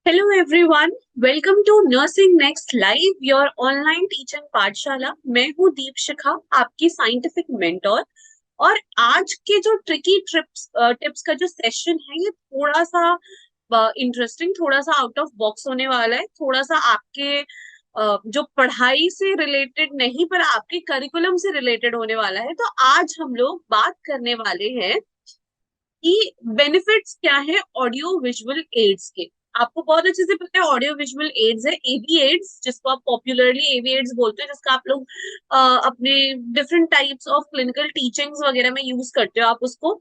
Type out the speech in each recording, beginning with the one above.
Hello everyone, welcome to Nursing Next Live your online teaching पाठशाला। मैं हूँ दीप शिखा, आपकी साइंटिफिक मेंटोर। और आज के जो ट्रिकी ट्रिप्स टिप्स का जो सेशन है, ये थोड़ा सा इंटरेस्टिंग, थोड़ा सा आउट ऑफ बॉक्स होने वाला है। थोड़ा सा आपके जो पढ़ाई से रिलेटेड नहीं, पर आपके करिकुलम से रिलेटेड होने वाला है। तो आज हम लोग बात करने वाले हैं कि बेनिफिट्स क्या है ऑडियो विजुअल एड्स के। आपको बहुत अच्छे से पता है ऑडियो विजुअल एड्स है एवी एड्स, जिसको आप पॉपुलरली एवी एड्स बोलते हैं, जिसका आप लोग अपने different types of clinical teachings वगैरह में यूज करते हो। आप उसको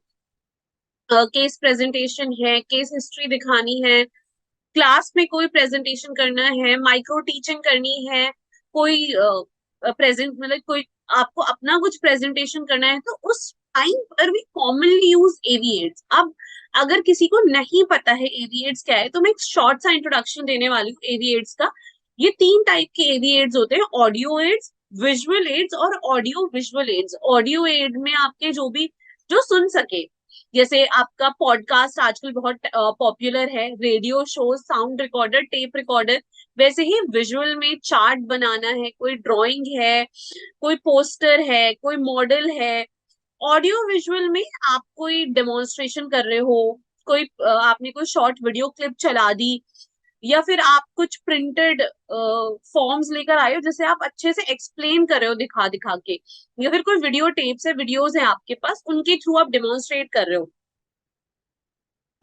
केस प्रेजेंटेशन है, केस हिस्ट्री दिखानी है, क्लास में कोई प्रेजेंटेशन करना है, माइक्रो टीचिंग करनी है, कोई प्रेजेंट मतलब कोई आपको अपना कुछ प्रेजेंटेशन करना है, तो उस टाइम पर भी कॉमनली यूज एविएट्स। अब अगर किसी को नहीं पता है एविएट्स क्या है, तो मैं एक शॉर्ट सा इंट्रोडक्शन देने वाली हूँ एविएट्स का। ये तीन टाइप के एविएट्स होते हैं: ऑडियो एड्स, विजुअल एड्स और audio visual aids. Audio aid में आपके जो सुन सके, जैसे आपका पॉडकास्ट आजकल बहुत पॉपुलर है, radio show, sound recorder, tape recorder. वैसे ही विजुअल में चार्ट बनाना है, कोई ड्राइंग है, कोई पोस्टर है, कोई मॉडल है। ऑडियो विजुअल में आप कोई डेमोन्स्ट्रेशन कर रहे हो, कोई आपने कोई शॉर्ट वीडियो क्लिप चला दी, या फिर आप कुछ प्रिंटेड फॉर्म्स लेकर आए हो जिसे आप अच्छे से एक्सप्लेन कर रहे हो दिखा दिखा के, या फिर कोई वीडियो टेप्स है, वीडियोस है आपके पास, उनके थ्रू आप डेमोन्स्ट्रेट कर रहे हो।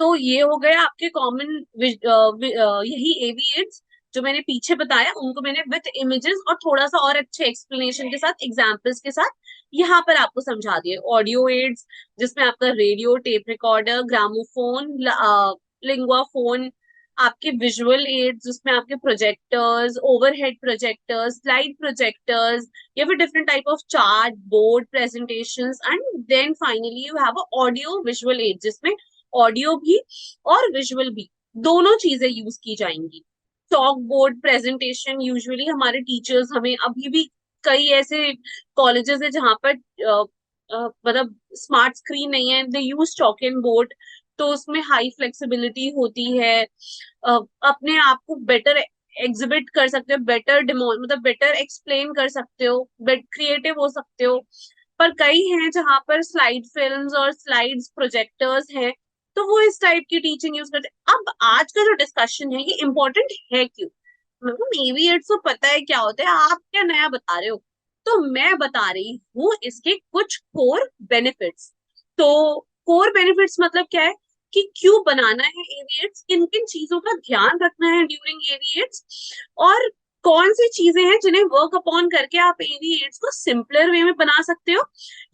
तो ये हो गए आपके कॉमन यही एविएट्स जो मैंने पीछे बताया, उनको मैंने विद इमेजेस और थोड़ा सा और अच्छे एक्सप्लेनेशन के साथ, एग्जांपल्स के साथ यहाँ पर आपको समझा दिए। ऑडियो एड्स जिसमें आपका radio, tape recorder, gramophone, linguaphone. आपके विजुअल एड्स जिसमें आपके projectors, overhead projectors, slide projectors, या फिर different type of chart board presentations. And then finally you have audio visual aid जिसमें ऑडियो भी और विजुअल भी, दोनों चीजें यूज की जाएंगी। चॉक बोर्ड प्रेजेंटेशन, यूजुअली हमारे टीचर्स, हमें अभी भी कई ऐसे कॉलेजेस है जहां पर मतलब स्मार्ट स्क्रीन नहीं है, दे यूज चॉक एंड बोर्ड। तो उसमें हाई फ्लेक्सिबिलिटी होती है, अपने आप को बेटर एग्जिबिट कर सकते हो, बेटर डिमो मतलब बेटर एक्सप्लेन कर सकते हो, क्रिएटिव हो सकते हो। पर कई हैं जहां पर स्लाइड फिल्म्स और स्लाइड्स प्रोजेक्टर्स हैं, तो वो इस टाइप की टीचिंग यूज करते हैं। अब आज का जो डिस्कशन है, ये इंपॉर्टेंट है क्यों? मतलब एविएट्स को पता है क्या होता है, आप क्या नया बता रहे हो? तो मैं बता रही हूँ इसके कुछ कोर बेनिफिट्स। तो कोर बेनिफिट्स मतलब क्या है, कि क्यों बनाना है एविएट्स, किन किन चीजों का ध्यान रखना है ड्यूरिंग एविएट्स, और कौन सी चीजें हैं जिन्हें वर्क अपॉन करके आप एविएट्स को सिंपलर वे में बना सकते हो,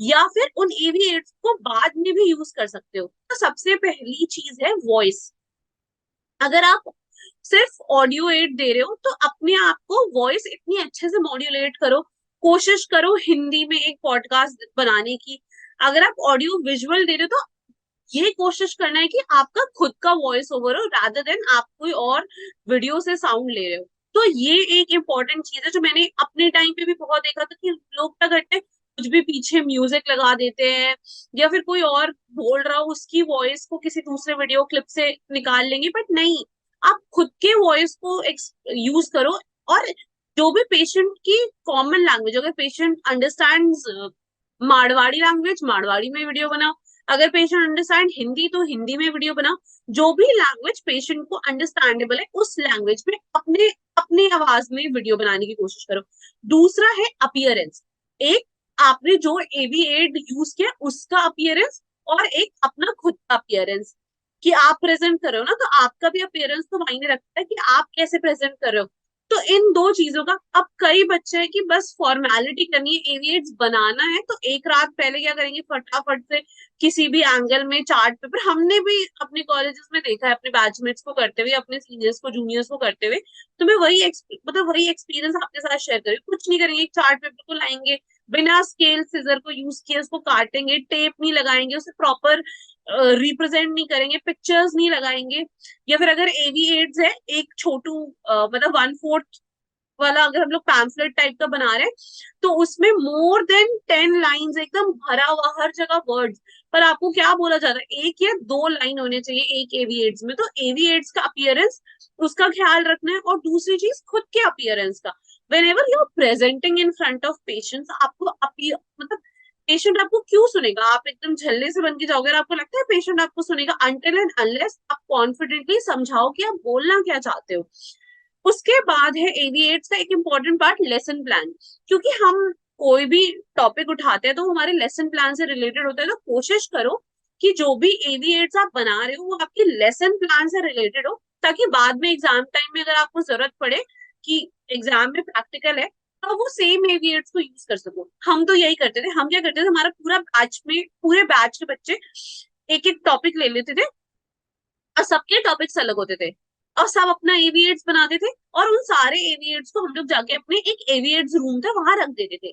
या फिर उन एविएट्स को बाद में भी यूज कर सकते हो। तो सबसे पहली चीज है वॉइस। अगर आप सिर्फ ऑडियो एड दे रहे हो, तो अपने आप को वॉइस इतनी अच्छे से मॉड्यूलेट करो, कोशिश करो हिंदी में एक पॉडकास्ट बनाने की। अगर आप ऑडियो विजुअल दे रहे हो, तो ये कोशिश करना है कि आपका खुद का वॉइस ओवर हो, रादर देन आप कोई और वीडियो से साउंड ले रहे हो। तो ये एक इम्पोर्टेंट चीज है जो मैंने अपने टाइम पे भी बहुत देखा था, कि लोग क्या करते हैं, कुछ भी पीछे म्यूजिक लगा देते हैं, या फिर कोई और बोल रहा हो उसकी वॉइस को किसी दूसरे वीडियो क्लिप से निकाल लेंगे। बट नहीं, आप खुद के वॉइस को यूज करो। और जो भी पेशेंट की कॉमन लैंग्वेज, अगर patient understands Marwari language, Marwari में वीडियो बनाओ। अगर पेशेंट अंडरस्टैंड हिंदी, तो हिंदी में वीडियो बनाओ। जो भी लैंग्वेज पेशेंट को अंडरस्टैंडेबल है, उस लैंग्वेज में अपने अपने आवाज में वीडियो बनाने की कोशिश करो। दूसरा है अपीयरेंस। एक, आपने जो एवी एड यूज किया उसका अपीयरेंस, और एक अपना खुद का अपीयरेंस, कि आप प्रेजेंट कर रहे हो ना, तो आपका भी अपीयरेंस तो मायने रखता है कि आप कैसे प्रेजेंट कर रहे हो। तो इन दो चीजों का, अब कई बच्चे हैं कि बस फॉर्मेलिटी करनी है, एविएट्स बनाना है, तो एक रात पहले क्या करेंगे, फटाफट से किसी भी एंगल में चार्ट पेपर, हमने भी अपने कॉलेजेस में देखा है अपने बैचमेट्स को करते हुए, अपने सीनियर्स को, जूनियर्स को करते हुए। तो मैं मतलब वही एक्सपीरियंस आपके साथ शेयर करी। कुछ नहीं करेंगे, एक चार्ट पेपर को लाएंगे, बिना स्केल सिजर को यूज किए उसको काटेंगे, टेप नहीं लगाएंगे, उसे प्रॉपर रिप्रेजेंट नहीं करेंगे, पिक्चर्स नहीं लगाएंगे। या फिर अगर एवी एड्स है, एक छोटू मतलब 1/4 वाला अगर हम लोग पैम्फलेट टाइप का बना रहे हैं, तो उसमें मोर देन 10 लाइन्स, एकदम भरा हुआ हर जगह वर्ड्स, पर आपको क्या बोला जाता है, एक या दो लाइन होने चाहिए एक एवी एड्स में। तो एवी एड्स का अपीयरेंस, उसका ख्याल रखना है। और दूसरी चीज खुद के अपीयरेंस का, whenever you are presenting in front of patients, आपको मतलब पेशेंट आपको क्यों सुनेगा? आप एकदम झल्ले से बन के जाओगे और आपको लगता है पेशेंट आपको सुनेगा? अनटिल एंड अनलेस आप कॉन्फिडेंटली समझाओ कि आप बोलना क्या चाहते हो। उसके बाद है एवीएट्स का एक इम्पॉर्टेंट पार्ट, लेसन प्लान। क्योंकि हम कोई भी टॉपिक उठाते हैं तो हमारे लेसन प्लान से रिलेटेड होता है, तो कोशिश करो कि जो भी एवीएट्स आप बना रहे हो वो आपके लेसन प्लान से रिलेटेड हो, ताकि बाद में एग्जाम टाइम में अगर आपको जरूरत पड़े कि एग्जाम में प्रैक्टिकल है, तो वो सेम एवीएट्स को यूज कर सको। हम तो यही करते थे। हम क्या करते थे, हमारा पूरा बैच में, पूरे बैच के बच्चे एक एक टॉपिक ले लेते थे, और सबके टॉपिक्स अलग होते थे, और सब अपना एवीएट्स बनाते थे, और उन सारे एवीएट्स को हम लोग जाके अपने एक एवीएट्स रूम था वहां रख देते थे।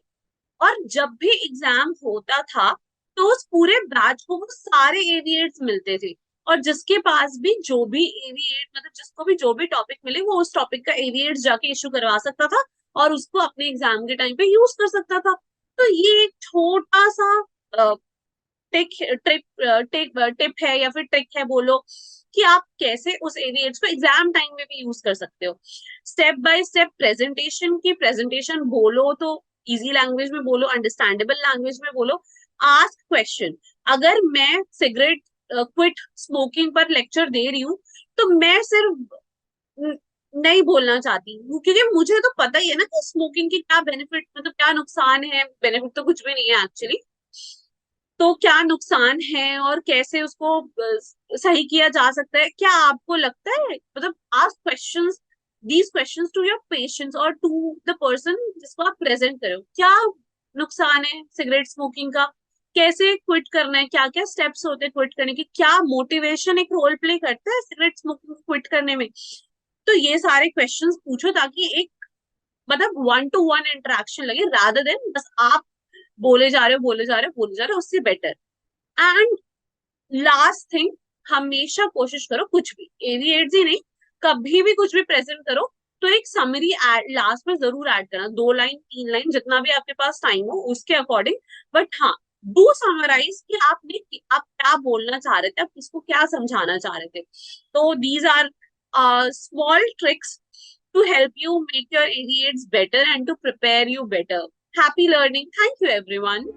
और जब भी एग्जाम होता था तो उस पूरे बैच को वो सारे एवीएट्स मिलते थे, और जिसके पास भी जो भी एवीएट, मतलब जिसको भी जो भी टॉपिक मिले, वो उस टॉपिक का एवीएट जाके इशू करवा सकता था और उसको अपने एग्जाम के टाइम पे यूज कर सकता था। तो ये एक छोटा सा टिक टिप है या फिर ट्रिक है बोलो, कि आप कैसे उस एवीएट्स को एग्जाम टाइम में भी यूज कर सकते हो। स्टेप बाय स्टेप प्रेजेंटेशन की, प्रेजेंटेशन बोलो तो इजी लैंग्वेज में बोलो, अंडरस्टैंडेबल लैंग्वेज में बोलो। Ask question. अगर मैं सिगरेट क्विट स्मोकिंग पर लेक्चर दे रही हूँ, तो मैं सिर्फ नहीं बोलना चाहती हूँ, क्योंकि मुझे तो पता ही है ना कि स्मोकिंग की क्या बेनिफिट, मतलब क्या नुकसान है। बेनिफिट तो कुछ भी नहीं है एक्चुअली। तो क्या नुकसान है और कैसे उसको सही किया जा सकता है, क्या आपको लगता है? मतलब ask questions, these questions to your patients और टू द पर्सन जिसको आप प्रेजेंट करो। क्या नुकसान है सिगरेट स्मोकिंग का? कैसे क्विट करना है? क्या क्या स्टेप्स होते हैं क्विट करने के? क्या मोटिवेशन एक रोल प्ले करता है सिगरेट स्मोकिंग क्विट करने में? तो ये सारे क्वेश्चंस पूछो, ताकि एक, मतलब 1 to 1 इंटरेक्शन लगे, रादर देन बस आप बोले जा रहे हो, बोले जा रहे हो, बोले जा रहे हो। उससे बेटर। एंड लास्ट थिंग, हमेशा कोशिश करो, कुछ भी एवीएट्स ही नहीं, कभी भी कुछ भी प्रेजेंट करो, तो एक समरी लास्ट में जरूर ऐड करना, 2 लाइन 3 लाइन, जितना भी आपके पास टाइम हो उसके अकॉर्डिंग। बट हाँ, डू समराइज कि आप क्या बोलना चाह रहे थे, आप किसको क्या समझाना चाह रहे थे। तो these are small tricks to help you make your AVAs better and to prepare you better. Happy learning. Thank you, everyone.